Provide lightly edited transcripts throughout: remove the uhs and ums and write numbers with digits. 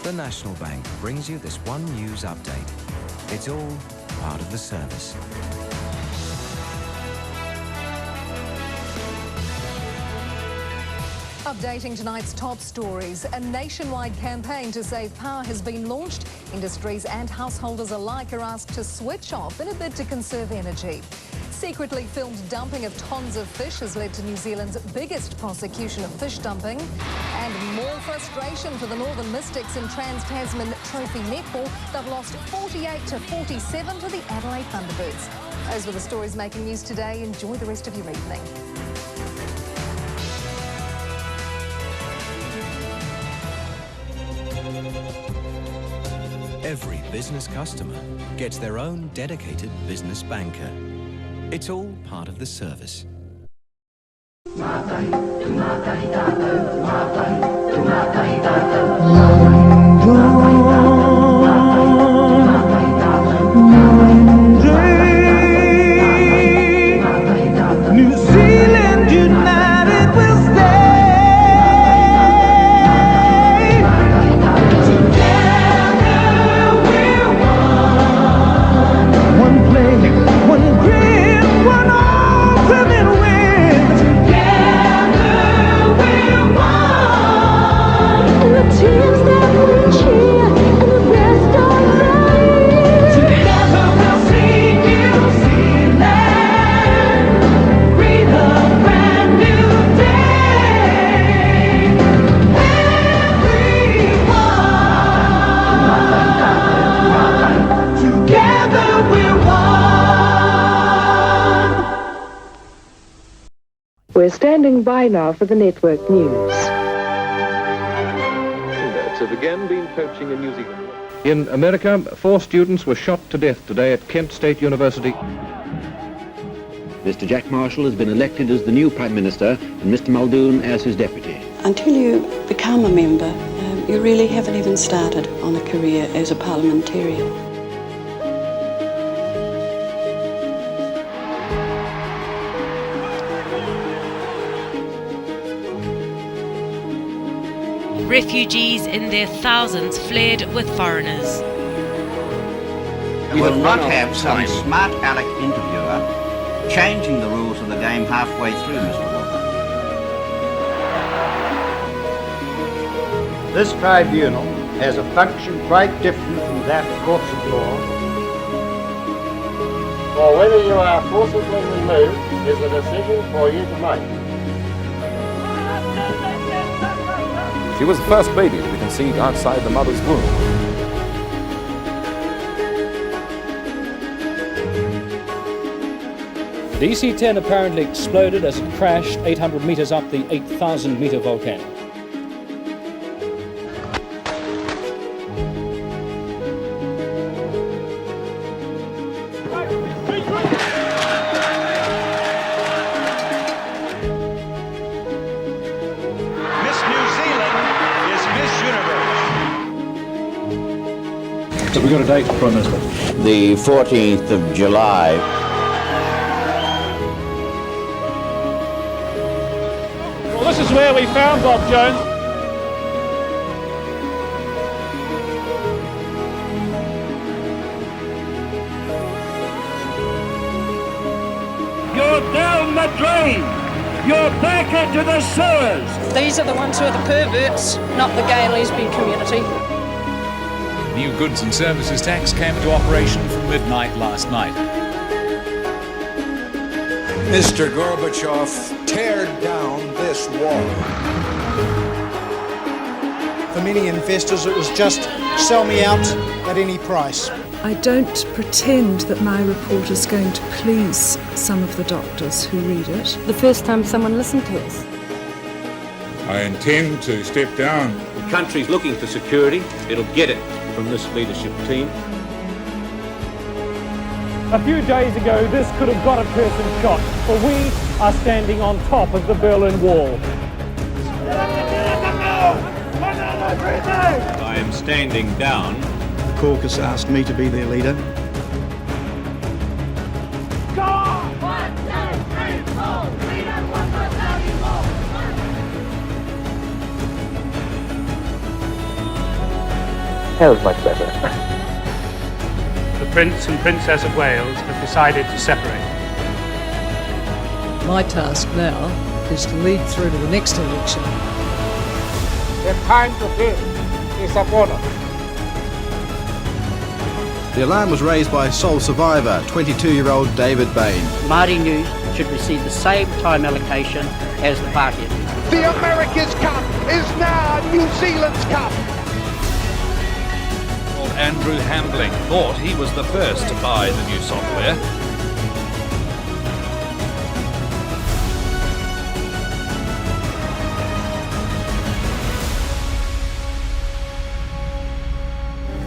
the National Bank brings you this one news update. It's all part of the service. Updating tonight's top stories, a nationwide campaign to save power has been launched. Industries and householders alike are asked to switch off in a bid to conserve energy. Secretly filmed dumping of tons of fish has led to New Zealand's biggest prosecution of fish dumping. And more frustration for the Northern Mystics in Trans-Tasman Trophy netball. They've lost 48-47 to the Adelaide Thunderbirds. Those were the stories making news today. Enjoy the rest of your evening. Every business customer gets their own dedicated business banker. It's all part of the service. New Zealand united will stay. We're standing by now for the network news. Pirates have again been poaching in New Zealand. In America, 4 students were shot to death today at Kent State University. Mr. Jack Marshall has been elected as the new Prime Minister and Mr. Muldoon as his deputy. Until you become a member, you really haven't even started on a career as a parliamentarian. Refugees in their thousands fled with foreigners. We will not have some smart aleck interviewer changing the rules of the game halfway through, Mr. Walker. This tribunal has a function quite different from that of courts of law. For whether you are forcibly removed is a decision for you to make. She was the first baby to be conceived outside the mother's womb. DC-10 apparently exploded as it crashed 800 meters up the 8,000-meter volcano. Have we got a date, Prime Minister? The 14th of July. Well, this is where we found Bob Jones. You're down the drain. You're back into the sewers. These are the ones who are the perverts, not the gay and lesbian community. New goods and services tax came into operation from midnight last night. Mr. Gorbachev, tear down this wall. For many investors, it was just sell me out at any price. I don't pretend that my report is going to please some of the doctors who read it. The first time someone listened to us. I intend to step down. The country's looking for security. It'll get it from this leadership team. A few days ago, this could have got a person shot, but we are standing on top of the Berlin Wall. I am standing down. The caucus asked me to be their leader. Hell's much better. The Prince and Princess of Wales have decided to separate. My task now is to lead through to the next election. The time to live is upon us. The alarm was raised by sole survivor, 22-year-old David Bain. Māori News should receive the same time allocation as the Pākehā. The America's Cup is now New Zealand's Cup. Andrew Hambling thought he was the first to buy the new software.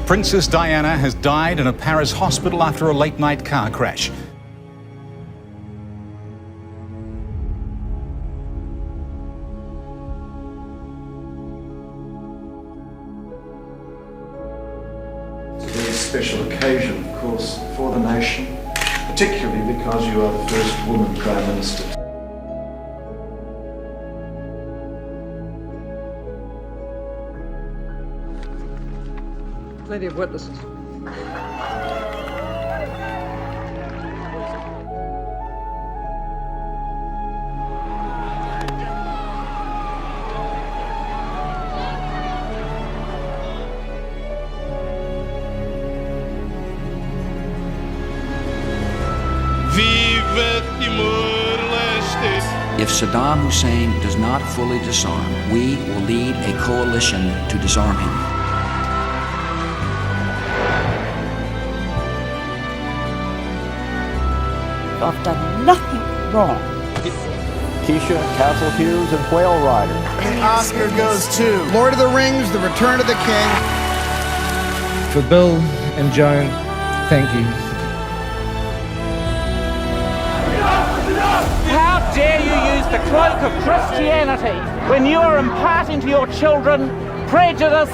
Princess Diana has died in a Paris hospital after a late-night car crash. It's a very special occasion, of course, for the nation, particularly because you are the first woman Prime Minister. Plenty of witnesses. If Saddam Hussein does not fully disarm, we will lead a coalition to disarm him. I've done nothing wrong. Keisha, Castle Hughes, and Whale Rider. The Oscar goes to Lord of the Rings, The Return of the King. For Bill and Joan, thank you. How dare you use the cloak of Christianity when you are imparting to your children prejudice?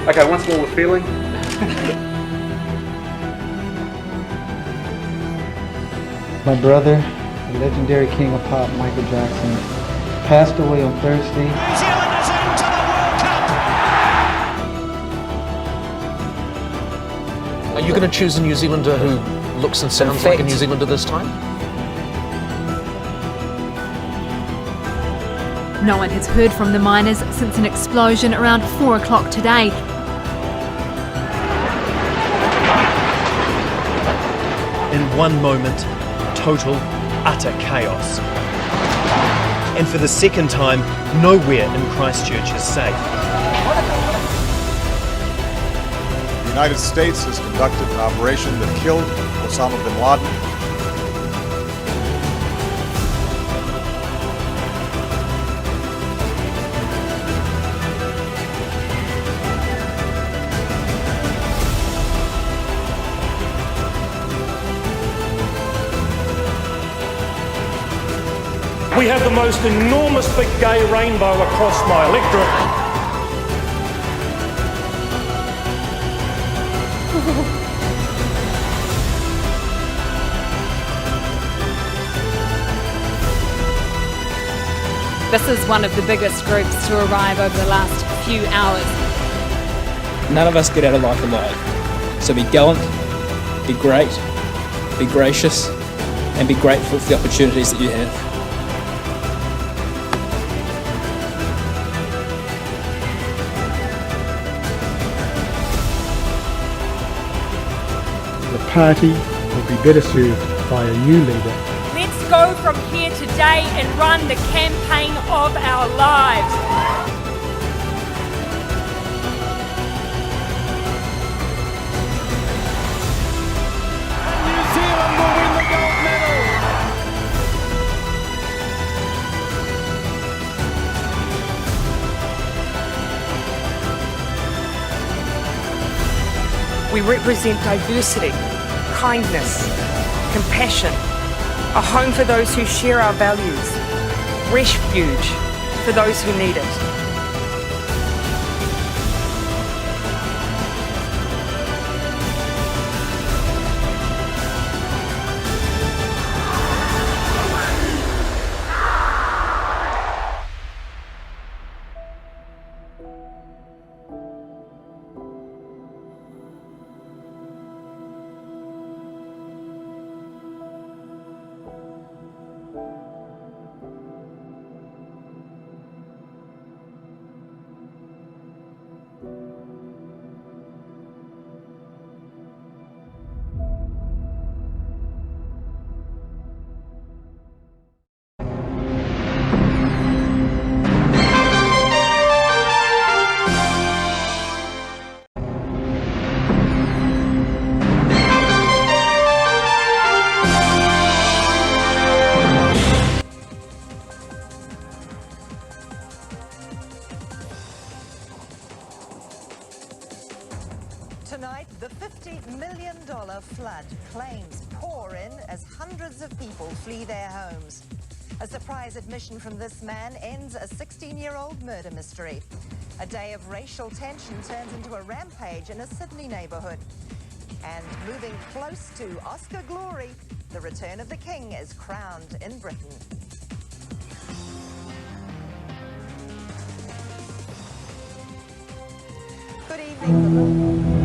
Okay, once more with feeling. My brother, the legendary king of pop, Michael Jackson, passed away on Thursday. New Zealand is into the World Cup! Are you going to choose a New Zealander who looks and sounds like a New Zealander this time? No one has heard from the miners since an explosion around 4 o'clock today. In one moment, total, utter chaos. And for the second time, nowhere in Christchurch is safe. The United States has conducted an operation that killed Osama bin Laden. We have the most enormous big gay rainbow across my electorate. This is one of the biggest groups to arrive over the last few hours. None of us get out of life alive. So be gallant, be great, be gracious, and be grateful for the opportunities that you have. The party will be better served by a new leader. Let's go from here today and run the campaign of our lives. New Zealand will win the gold medal! We represent diversity, kindness, compassion, a home for those who share our values, refuge for those who need it. Tonight, the $50 million flood. Claims pour in as hundreds of people flee their homes. A surprise admission from this man ends a 16-year-old murder mystery. A day of racial tension turns into a rampage in a Sydney neighbourhood. And moving close to Oscar glory, the return of the King is crowned in Britain. Good evening.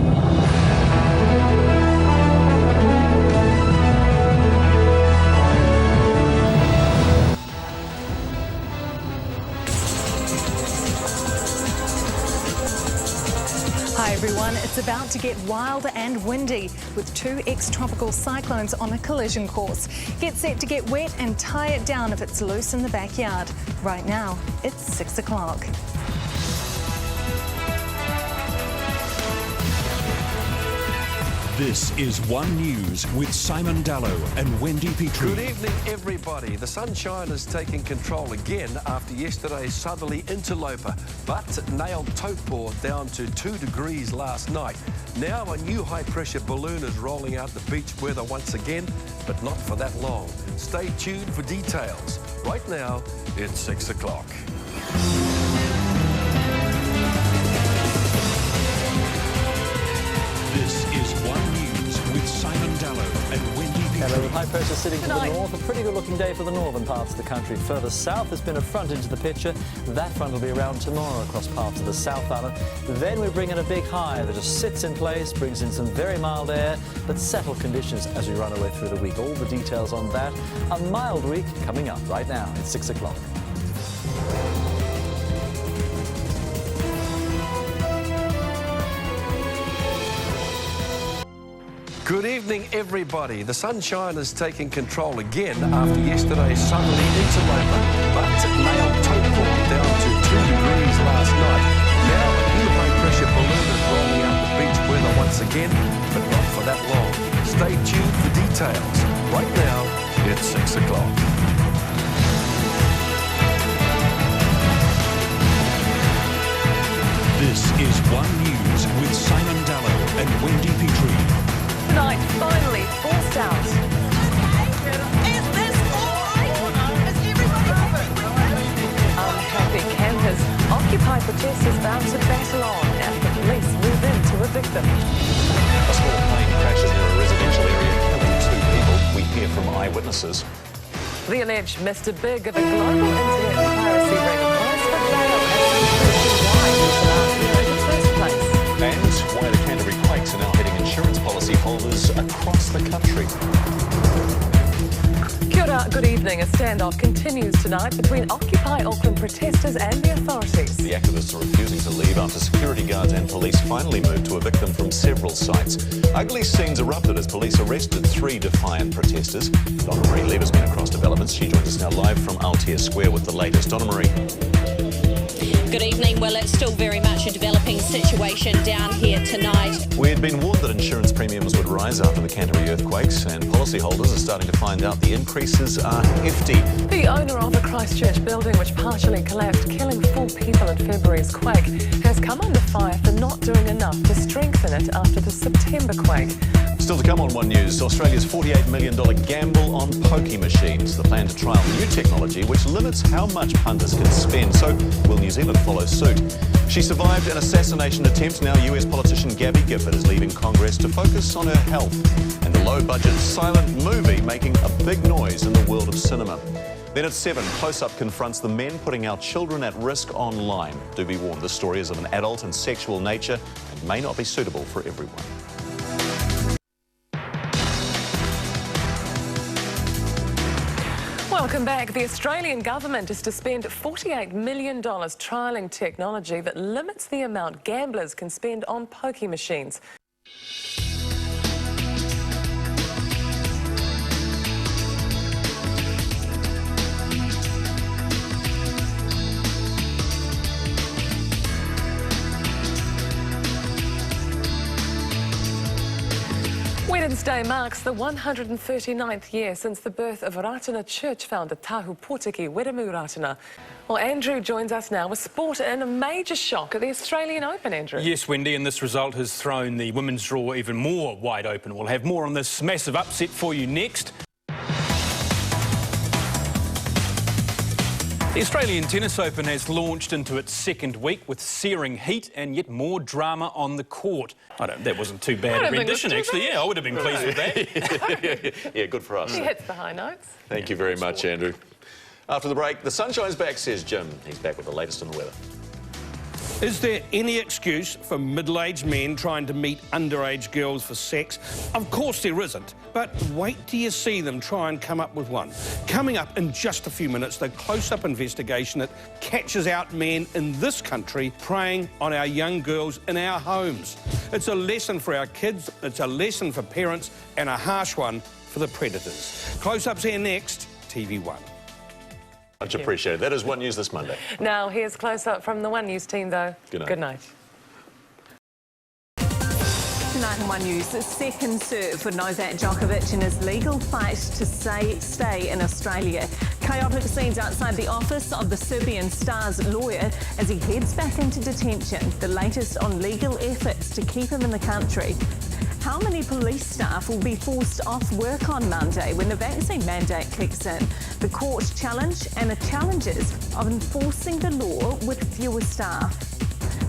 Hi everyone, it's about to get wild and windy with two ex-tropical cyclones on a collision course. Get set to get wet and tie it down if it's loose in the backyard. Right now, it's 6 o'clock. This is One News with Simon Dallow and Wendy Petrie. Good evening, everybody. The sunshine is taking control again after yesterday's southerly interloper, but nailed Taupo down to 2 degrees last night. Now a new high-pressure balloon is rolling out the beach weather once again, but not for that long. Stay tuned for details. Right now, it's 6 o'clock. This is One News with Simon Dallow and Wendy Petrie. Hello, with high pressure sitting to the north, a pretty good looking day for the northern parts of the country. Further south has been a front into the picture. That front will be around tomorrow across parts of the South Island. Then we bring in a big high that just sits in place, brings in some very mild air, but settled conditions as we run our way through the week. All the details on that. A mild week coming up right now at 6 o'clock. Good evening, everybody. The sunshine is taking control again after yesterday's southerly interloper, but nailed Taupo down to 2 degrees last night. Now a new high-pressure balloon is rolling out the beach weather once again, but not for that long. Stay tuned for details. Right now, it's 6 o'clock. This is One News with Simon Dallow and Wendy Petrie. Tonight, finally forced out. Is this all right? Has everybody covered? Unhappy campers, Occupy protesters vowed to battle on as the police move in to evict them. A small plane crashes near a residential area, killing 2 people. We hear from eyewitnesses. The alleged Mr. Big of a global internet piracy ring applies for bail as in the first place. And why the Canterbury Quakes are now hitting insurance policy holders across the country. Kia ora, good evening. A standoff continues tonight between Occupy Auckland protesters and the authorities. The activists are refusing to leave after security guards and police finally moved to evict them from several sites. Ugly scenes erupted as police arrested 3 defiant protesters. Donna Marie Lever's been across developments. She joins us now live from Aotea Square with the latest. Donna Marie. Good evening. Well, it's still very much a developing situation down here tonight. We had been warned that insurance premiums would rise after the Canterbury earthquakes, and policyholders are starting to find out the increases are hefty. The owner of a Christchurch building which partially collapsed, killing 4 people in February's quake, has come under fire for not doing enough to strengthen it after the September quake. Still to come on One News, Australia's $48 million gamble on pokie machines. The plan to trial new technology which limits how much punters can spend. So will New Zealand follow suit? She survived an assassination attempt. Now US politician Gabby Gifford is leaving Congress to focus on her health. And the low-budget silent movie making a big noise in the world of cinema. Then at 7, Close Up confronts the men putting our children at risk online. Do be warned, this story is of an adult and sexual nature and may not be suitable for everyone. Welcome back. The Australian government is to spend $48 million trialling technology that limits the amount gamblers can spend on pokie machines. Wednesday marks the 139th year since the birth of Ratana Church founder Tahu Potiki Wiremu Ratana. Well, Andrew joins us now with sport and a major shock at the Australian Open, Andrew. Yes, Wendy, and this result has thrown the women's draw even more wide open. We'll have more on this massive upset for you next. The Australian Tennis Open has launched into its second week with searing heat and yet more drama on the court. That wasn't too bad a rendition, actually. Yeah, I would have been pleased with that. Yeah, good for us. She hits the high notes. Thank you very much, Andrew. After the break, the sunshine's back, says Jim. He's back with the latest on the weather. Is there any excuse for middle-aged men trying to meet underage girls for sex? Of course there isn't, but wait till you see them try and come up with one. Coming up in just a few minutes, the close-up investigation that catches out men in this country preying on our young girls in our homes. It's a lesson for our kids, it's a lesson for parents, and a harsh one for the predators. Close-ups here next, TV1. Much appreciated. That is One News this Monday. Now, here's Close Up from the One News team, though. Good night. Good night. Tonight on One News, the second serve for Novak Djokovic in his legal fight to stay in Australia. Chaotic scenes outside the office of the Serbian star's lawyer as he heads back into detention. The latest on legal efforts to keep him in the country. How many police staff will be forced off work on Monday when the vaccine mandate kicks in? The court challenge and the challenges of enforcing the law with fewer staff.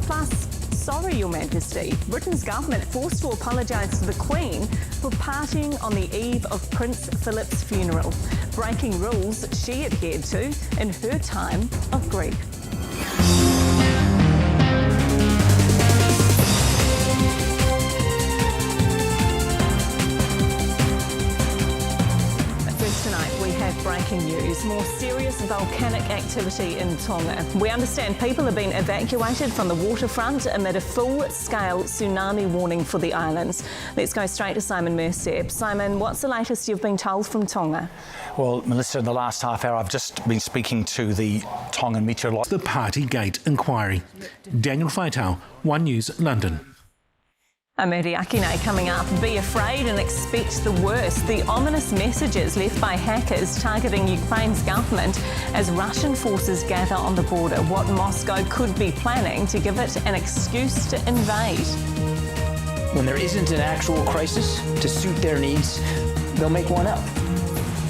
Plus, sorry, Your Majesty, Britain's government forced to apologise to the Queen for partying on the eve of Prince Philip's funeral, breaking rules she adhered to in her time of grief. Breaking news, more serious volcanic activity in Tonga. We understand people have been evacuated from the waterfront amid a full-scale tsunami warning for the islands. Let's go straight to Simon Merseb. Simon, what's the latest you've been told from Tonga? Well, Melissa, in the last half hour, I've just been speaking to the Tongan meteorologist. The Partygate inquiry. Daniel Faitau, One News, London. Amiri Akine coming up. Be afraid and expect the worst. The ominous messages left by hackers targeting Ukraine's government as Russian forces gather on the border. What Moscow could be planning to give it an excuse to invade. When there isn't an actual crisis to suit their needs, they'll make one up.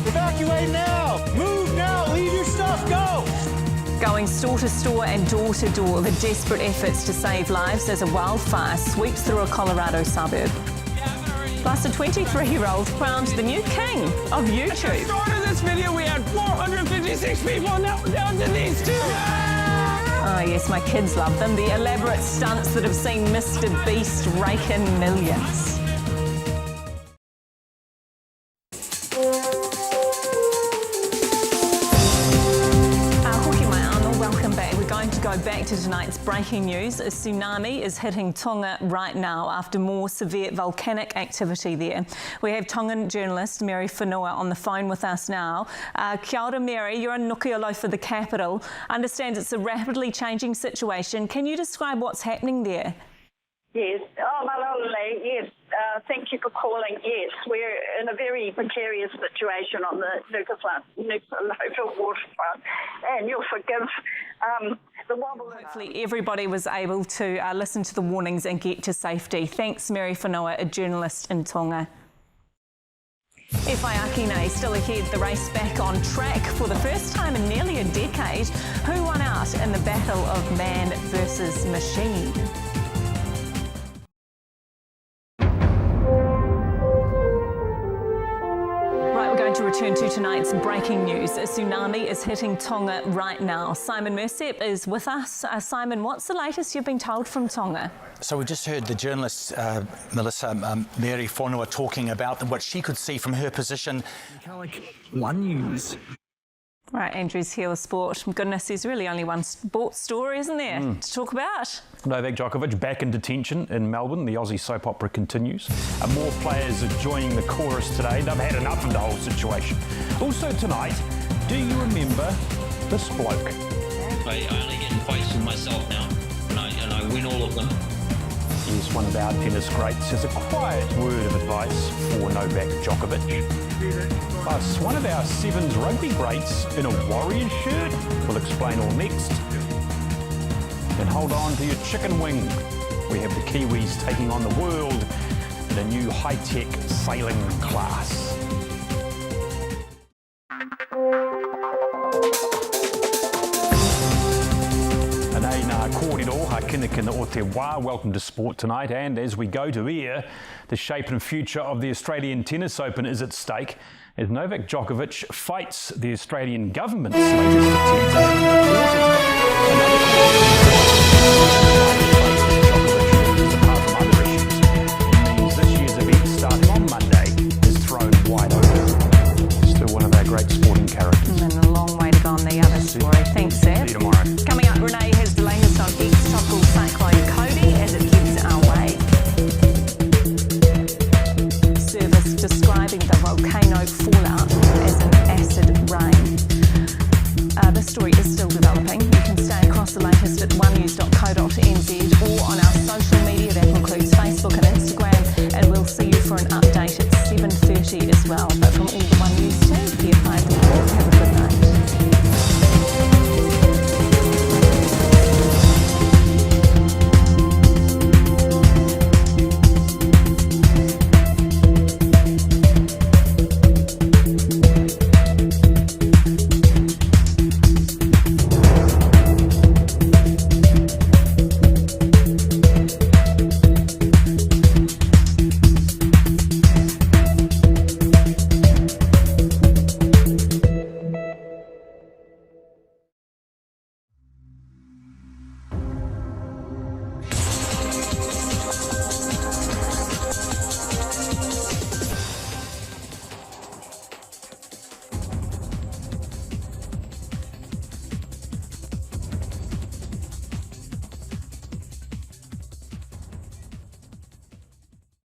Evacuate now! Move now! Leave your stuff! Go! Going store to store and door to door, the desperate efforts to save lives as a wildfire sweeps through a Colorado suburb. Plus, a 23-year-old crowned the new king of YouTube. At the start of this video, we had 456 people, now we're down to these two. Oh, yes, my kids love them. The elaborate stunts that have seen Mr. Beast rake in millions. Back to tonight's breaking news. A tsunami is hitting Tonga right now after more severe volcanic activity there. We have Tongan journalist Mary Whenua on the phone with us now. Kia ora, Mary, you're in Nuku'alofa for the capital. I understand it's a rapidly changing situation. Can you describe what's happening there? Yes. Oh, Malole, yes. Thank you for calling. Yes, we're in a very precarious situation on the Nuku'alofa waterfront. And you'll forgive the wobble. Hopefully everybody was able to listen to the warnings and get to safety. Thanks, Mary Whenua, a journalist in Tonga. Whaiakine still ahead, the race back on track for the first time in nearly a decade. Who won out in the battle of man versus machine? We're going to return to tonight's breaking news. A tsunami is hitting Tonga right now. Simon Mersep is with us. Simon, what's the latest you've been told from Tonga? So we just heard the journalist, Melissa, Mary Whanua, talking about what she could see from her position. One News. Right, Andrew's here with sport. Goodness, there's really only one sports story, isn't there, to talk about? Novak Djokovic back in detention in Melbourne. The Aussie soap opera continues. More players are joining the chorus today. They've had enough of the whole situation. Also tonight, do you remember this bloke? I only get in fights with myself now, and I win all of them. Yes, one of our tennis greats has a quiet word of advice for Novak Djokovic. Plus, one of our Sevens rugby greats in a Warriors shirt. We'll explain all next. And hold on to your chicken wing. We have the Kiwis taking on the world in a new high-tech sailing class. Welcome to Sport Tonight, and as we go to air, the shape and future of the Australian Tennis Open is at stake as Novak Djokovic fights the Australian government's latest attempt